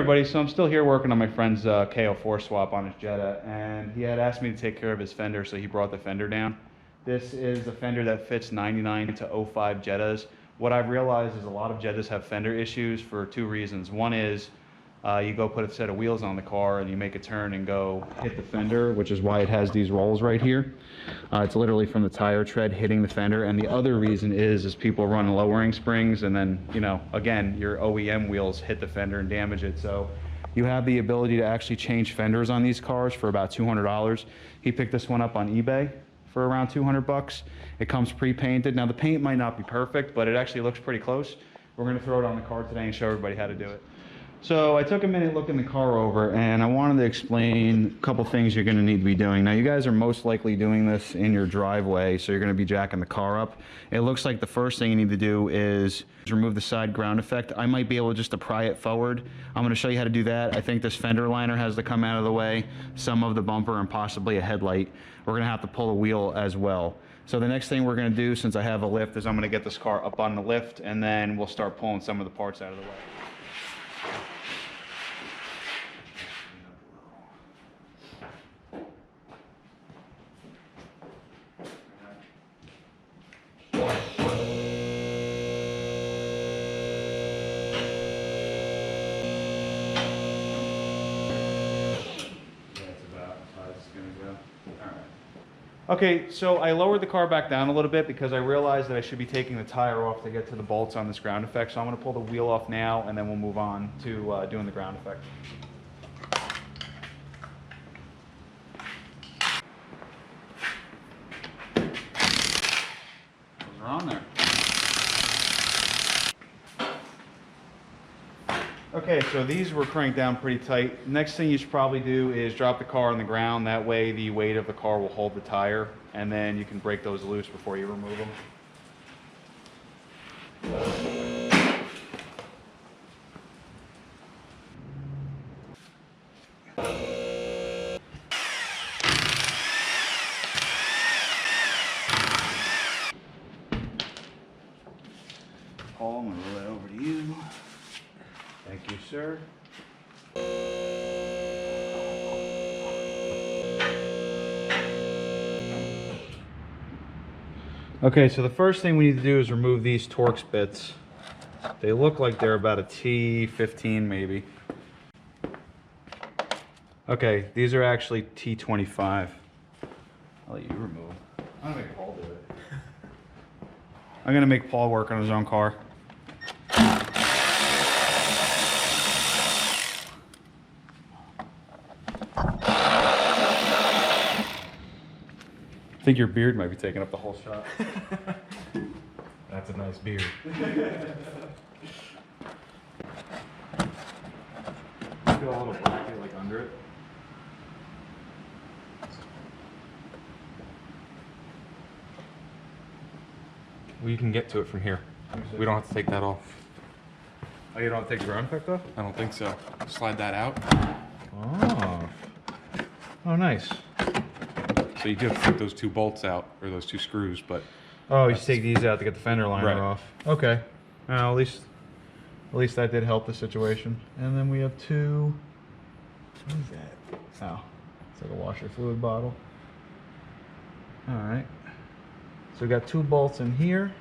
everybody, so I'm still here working on my friend's KO4 swap on his Jetta, and he had asked me to take care of his fender, so he brought the fender down. This is a fender that fits 99 to 05 Jettas. What I've realized is a lot of Jettas have fender issues for two reasons. One is you go put a set of wheels on the car and you make a turn and go hit the fender, which is why it has these rolls right here. It's literally from the tire tread hitting the fender. And the other reason is people run lowering springs, and then, you know, again, your OEM wheels hit the fender and damage it. So you have the ability to actually change fenders on these cars for about $200. He picked this one up on eBay for around 200 bucks. It comes pre-painted. Now the paint might not be perfect, but it actually looks pretty close. We're gonna throw it on the car today and show everybody how to do it. So I took a minute looking the car over, and I wanted to explain a couple things you're going to need to be doing. Now, you guys are most likely doing this in your driveway, so you're going to be jacking the car up. It looks like the first thing you need to do is remove the side ground effect. I might be able just to pry it forward. I'm going to show you how to do that. I think this fender liner has to come out of the way, some of the bumper, and possibly a headlight. We're going to have to pull a wheel as well. So the next thing we're going to do, since I have a lift, is I'm going to get this car up on the lift, and then we'll start pulling some of the parts out of the way. Okay, so I lowered the car back down a little bit because I realized that I should be taking the tire off to get to the bolts on this ground effect. So I'm going to pull the wheel off now, and then we'll move on to doing the ground effect. Those are on there. Okay, so these were cranked down pretty tight. Next thing you should probably do is drop the car on the ground. That way the weight of the car will hold the tire, and then you can break those loose before you remove them. Paul, I'm going to roll that over to you. Thank you, sir. Okay, so the first thing we need to do is remove these Torx bits. They look like they're about a T15 maybe. Okay, these are actually T25. I'll let you remove them. I'm gonna make Paul do it. I'm gonna make Paul work on his own car. I think your beard might be taking up the whole shot. That's a nice beard. Feel a little bracket like under it. Well, you can get to it from here. We don't have to take that off. Oh, you don't have to take the ground effect off? I don't think so. Slide that out. Oh. Oh, nice. So you do have to take those two bolts out, or those two screws, but... Oh, you just take these out to get the fender liner off. Okay. Well, at least that did help the situation. And then we have two... What is that? Oh, it's like a washer fluid bottle. Alright. So we got two bolts in here.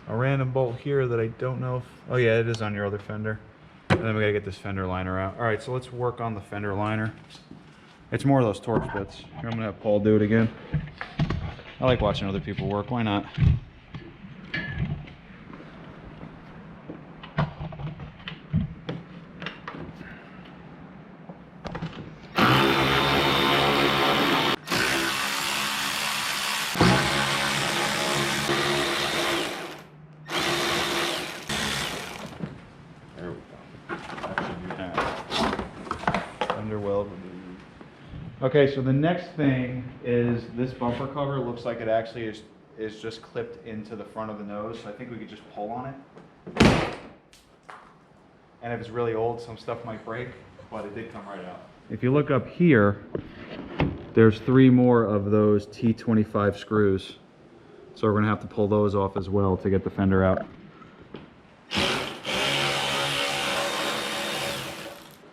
A random bolt here that I don't know if... Oh yeah, it is on your other fender. And then we gotta get this fender liner out. Alright, so let's work on the fender liner. It's more of those Torx bits. Here, I'm gonna have Paul do it again. I like watching other people work, why not? There we go. That should be that. Fender weld removed. Okay, so the next thing is this bumper cover. Looks like it actually is just clipped into the front of the nose. So I think we could just pull on it. And if it's really old, some stuff might break, but it did come right out. If you look up here, there's 3 more of those T25 screws. So we're gonna have to pull those off as well to get the fender out.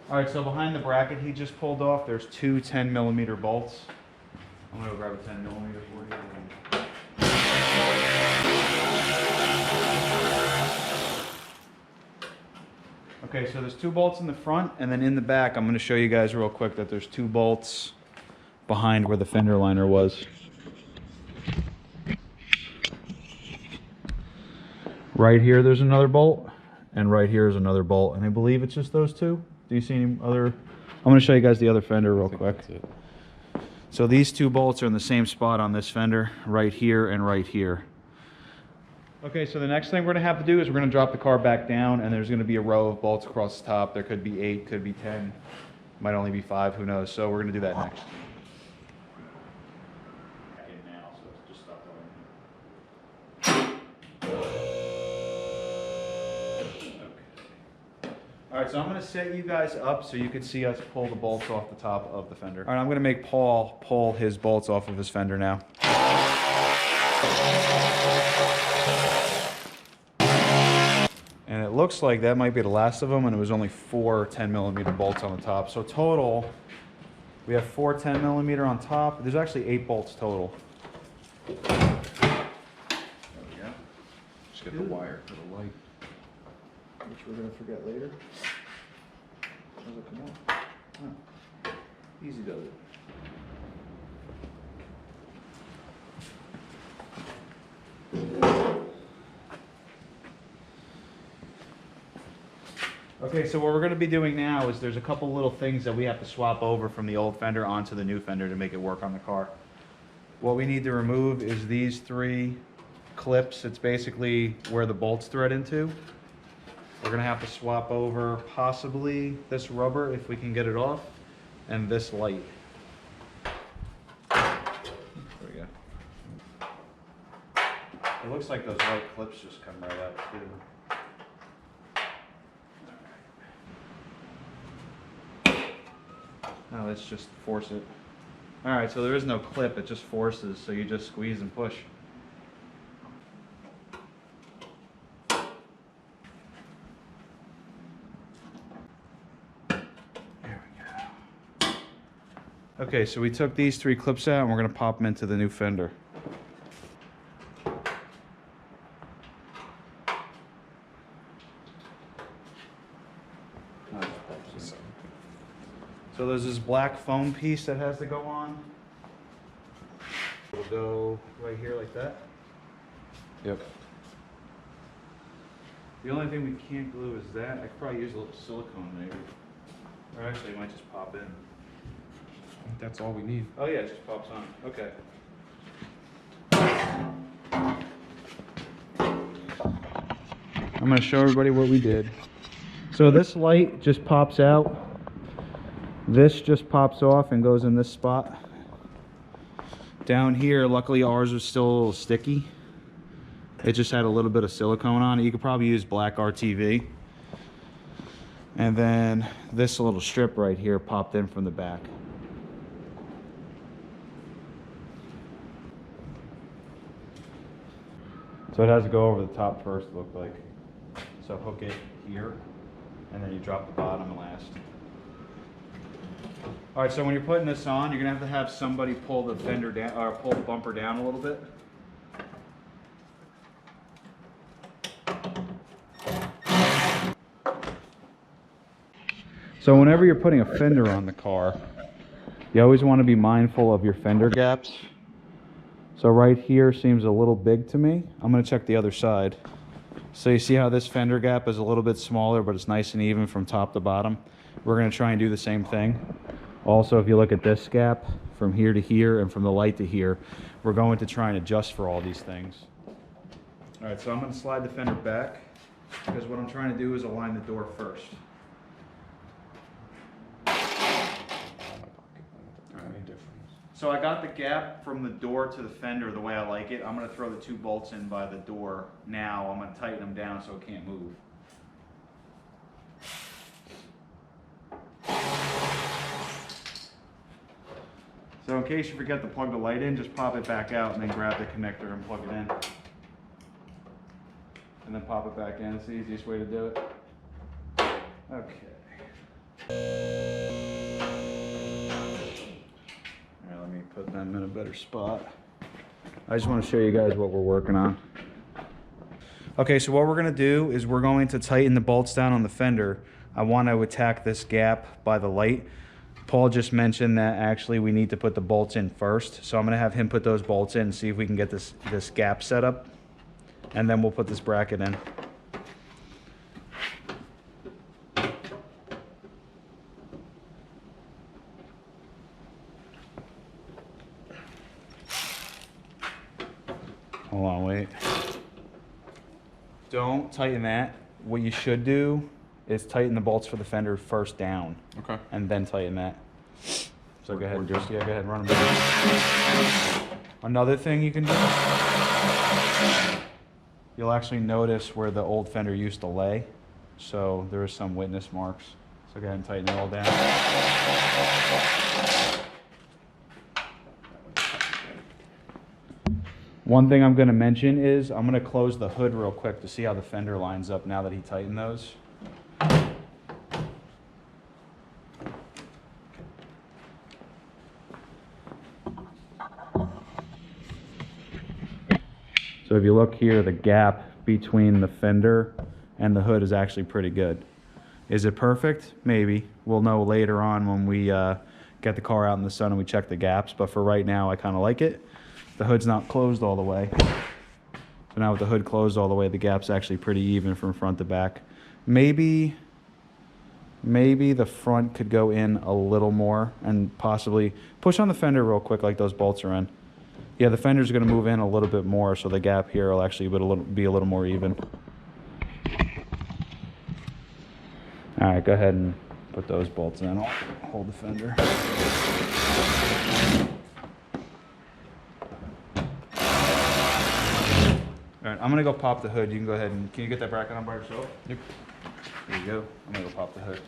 All right, so behind the bracket he just pulled off, there's two 10mm bolts. I'm gonna go grab a 10mm for you. Okay, so there's two bolts in the front, and then in the back, I'm gonna show you guys real quick that there's two bolts behind where the fender liner was. Right here, there's another bolt, and right here is another bolt, and I believe it's just those two. Do you see any other? I'm going to show you guys the other fender real quick. So these two bolts are in the same spot on this fender, right here and right here. Okay, so the next thing we're going to have to do is we're going to drop the car back down, and there's going to be a row of bolts across the top. There could be 8, could be 10, might only be 5, who knows. So we're going to do that next. All right, so I'm going to set you guys up so you can see us pull the bolts off the top of the fender. All right, I'm going to make Paul pull his bolts off of his fender now. And it looks like that might be the last of them, and it was only 4 10mm bolts on the top. So total, we have 4 10mm on top. There's actually 8 bolts total. There we go. Just get the wire for the light. Which we're going to forget later. How's it come on? Oh. Easy does it. Okay, so what we're going to be doing now is there's a couple little things that we have to swap over from the old fender onto the new fender to make it work on the car. What we need to remove is these 3 clips. It's basically where the bolts thread into. We're going to have to swap over possibly this rubber if we can get it off, and this light. There we go. It looks like those white clips just come right out too. Now let's just force it. Alright, so there is no clip, it just forces, so you just squeeze and push. Okay, so we took these 3 clips out and we're going to pop them into the new fender. So there's this black foam piece that has to go on. It'll go right here like that. Yep. The only thing we can't glue is that. I could probably use a little silicone maybe. Or actually it might just pop in. I think that's all we need. Oh yeah, it just pops on. Okay. I'm going to show everybody what we did. So this light just pops out. This just pops off and goes in this spot. Down here, luckily ours was still a little sticky. It just had a little bit of silicone on it. You could probably use black RTV. And then this little strip right here popped in from the back. So it has to go over the top first, it looked like. So hook it here, and then you drop the bottom last. All right, so when you're putting this on, you're gonna have somebody pull the fender down, or pull the bumper down a little bit. So whenever you're putting a fender on the car, you always want to be mindful of your fender gaps. So right here seems a little big to me. I'm going to check the other side. So you see how this fender gap is a little bit smaller, but it's nice and even from top to bottom. We're going to try and do the same thing. Also, if you look at this gap from here to here and from the light to here, we're going to try and adjust for all these things. All right, so I'm going to slide the fender back because what I'm trying to do is align the door first. So I got the gap from the door to the fender the way I like it. I'm going to throw the 2 bolts in by the door now. I'm going to tighten them down so it can't move. So in case you forget to plug the light in, just pop it back out and then grab the connector and plug it in. And then pop it back in. It's the easiest way to do it. Okay. them in a better spot. I just want to show you guys what we're working on. Okay, so what we're going to do is we're going to tighten the bolts down on the fender. I want to attack this gap by the light. Paul just mentioned that actually we need to put the bolts in first. So I'm going to have him put those bolts in and see if we can get this gap set up. And then we'll put this bracket in. Hold on, wait. Don't tighten that. What you should do is tighten the bolts for the fender first down. Okay. And then tighten that. So go ahead and just, yeah, go ahead and run them. Another thing you can do, you'll actually notice where the old fender used to lay. So there is some witness marks. So go ahead and tighten it all down. One thing I'm going to mention is I'm going to close the hood real quick to see how the fender lines up now that he tightened those. So if you look here, the gap between the fender and the hood is actually pretty good. Is it perfect? Maybe. We'll know later on when we get the car out in the sun and we check the gaps, but for right now I kind of like it. The hood's not closed all the way. So now with the hood closed all the way, the gap's actually pretty even from front to back. Maybe the front could go in a little more and possibly push on the fender real quick like those bolts are in. Yeah, the fender's going to move in a little bit more, so the gap here will actually be a little more even. All right, go ahead and put those bolts in. I'll hold the fender. All right, I'm gonna go pop the hood. You can go ahead and, can you get that bracket on by yourself? Yep. There you go. I'm gonna go pop the hood.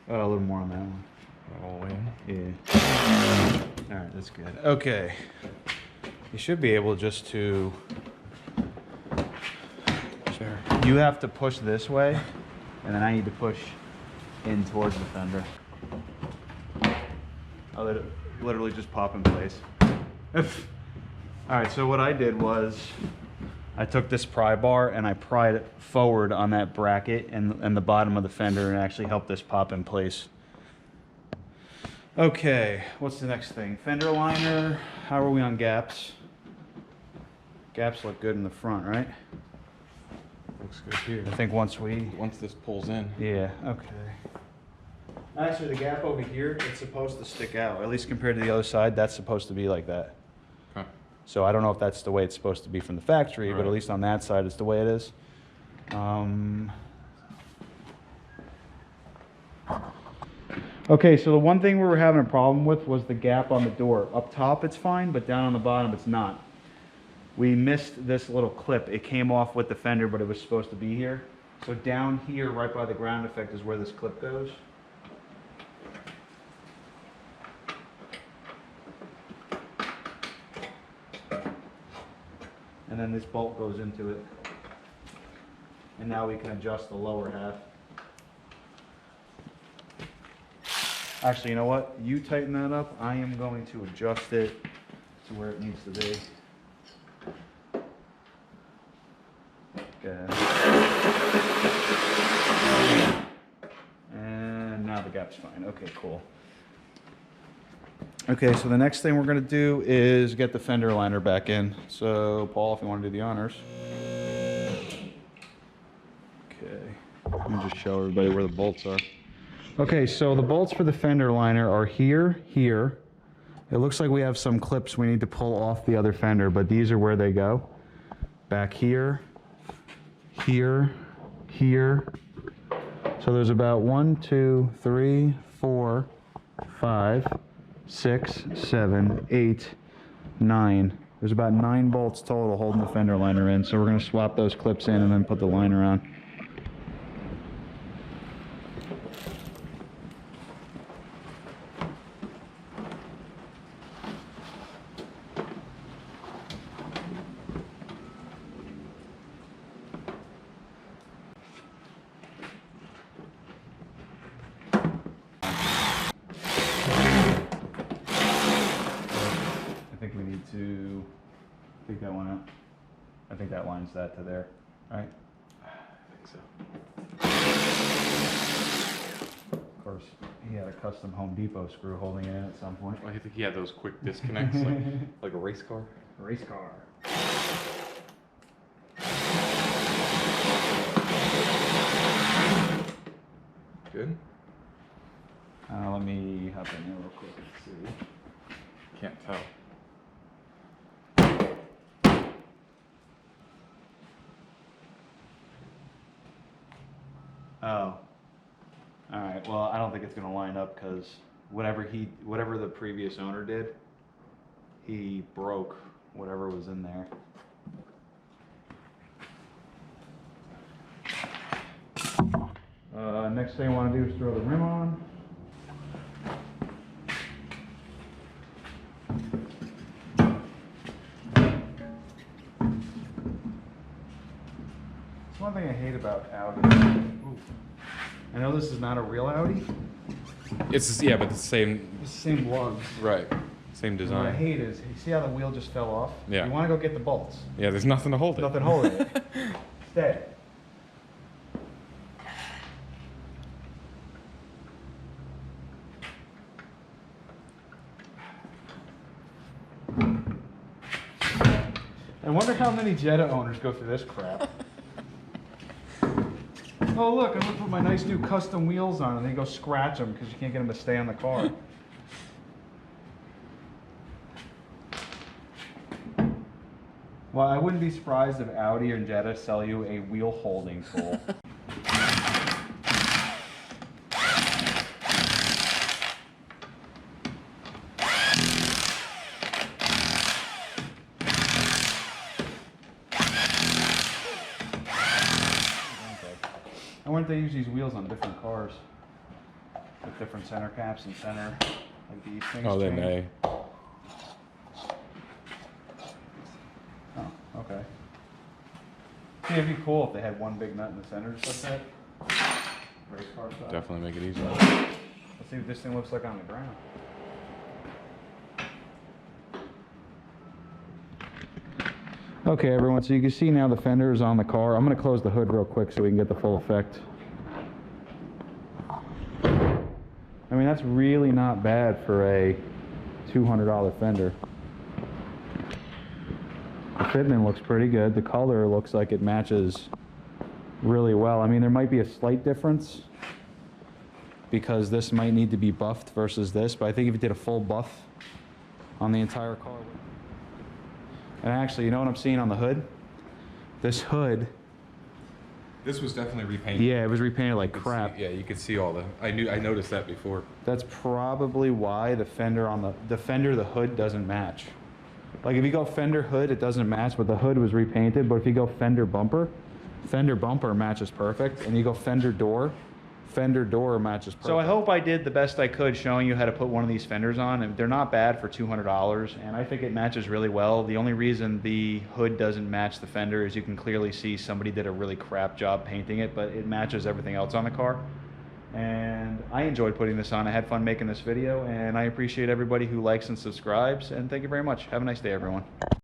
A little more on that one. All in. Yeah. All right, that's good. Okay. You should be able just to... Sure. You have to push this way, and then I need to push in towards the fender. I'll let it literally just pop in place. All right, so what I did was I took this pry bar and I pried it forward on that bracket and the bottom of the fender and actually helped this pop in place. Okay, what's the next thing? Fender liner. How are we on gaps? Gaps look good in the front, right? Looks good here. I think once this pulls in. yeah, okay. Actually, the gap over here, it's supposed to stick out. At least compared to the other side, that's supposed to be like that. Okay. So I don't know if that's the way it's supposed to be from the factory, but Right. at least on that side, it's the way it is. Okay, so the one thing we were having a problem with was the gap on the door. Up top, it's fine, but down on the bottom, it's not. We missed this little clip. It came off with the fender, but it was supposed to be here. So down here, right by the ground effect, is where this clip goes. And then this bolt goes into it. And now we can adjust the lower half. Actually, you know what? You tighten that up. I am going to adjust it to where it needs to be. Okay. And now the gap's fine. Okay, cool. Okay, so the next thing we're going to do is get the fender liner back in. So, Paul, if you want to do the honors. Okay. Let me just show everybody where the bolts are. Okay, so the bolts for the fender liner are here. It looks like we have some clips we need to pull off the other fender, but these are where they go. Back here. So there's about 1, 2, 3, 4, 5, 6, 7, 8, 9, There's about 9 bolts total holding the fender liner in, so we're going to swap those clips in and then put the liner on. I think we need to take that one out. I think that lines that to there, right? I think so. Of course, he had a custom Home Depot screw holding it in at some point. Well, I think he had those quick disconnects, like a race car. Race car. Good. Let me hop in there real quick and see. Can't tell. Oh. Alright, well, I don't think it's going to line up because whatever the previous owner did, he broke whatever was in there. Next thing I want to do is throw the rim on. That's one thing I hate about Audi. Ooh. I know this is not a real Audi. It's yeah, but the same. It's the same lugs. Right. Same And what I design. hate is, you see how the wheel just fell off? Yeah. You want to go get the bolts. Yeah, there's nothing to hold it. Nothing holding it. Stay. I wonder how many Jetta owners go through this crap. Oh look, I'm gonna put my nice new custom wheels on and they go scratch them because you can't get them to stay on the car. Well, I wouldn't be surprised if Audi or Jetta sell you a wheel holding tool. I wonder if they use these wheels on different cars with different center caps and center, like these things. Oh, they change. may. Oh, okay. See, it'd be cool if they had one big nut in the center just like that. Race car style. Definitely make it easier. Let's see what this thing looks like on the ground. Okay, everyone, so you can see now the fender is on the car. I'm going to close the hood real quick so we can get the full effect. I mean, that's really not bad for a $200 fender. The fitment looks pretty good. The color looks like it matches really well. I mean, there might be a slight difference because this might need to be buffed versus this, but I think if you did a full buff on the entire car. And actually, you know what I'm seeing on the hood? This hood. This was definitely repainted. Yeah, it was repainted like You could crap. see- yeah, you could see all the. I noticed that before. That's probably why the fender on the fender, the hood doesn't match. Like if you go fender hood, it doesn't match, but the hood was repainted. But if you go fender bumper matches perfect. And you go fender door matches perfect. So I hope I did the best I could showing you how to put one of these fenders on. And they're not bad for $200, and I think it matches really well. The only reason the hood doesn't match the fender is you can clearly see somebody did a really crap job painting it, but it matches everything else on the car. And I enjoyed putting this on. I had fun making this video, and I appreciate everybody who likes and subscribes, and thank you very much. Have a nice day, everyone.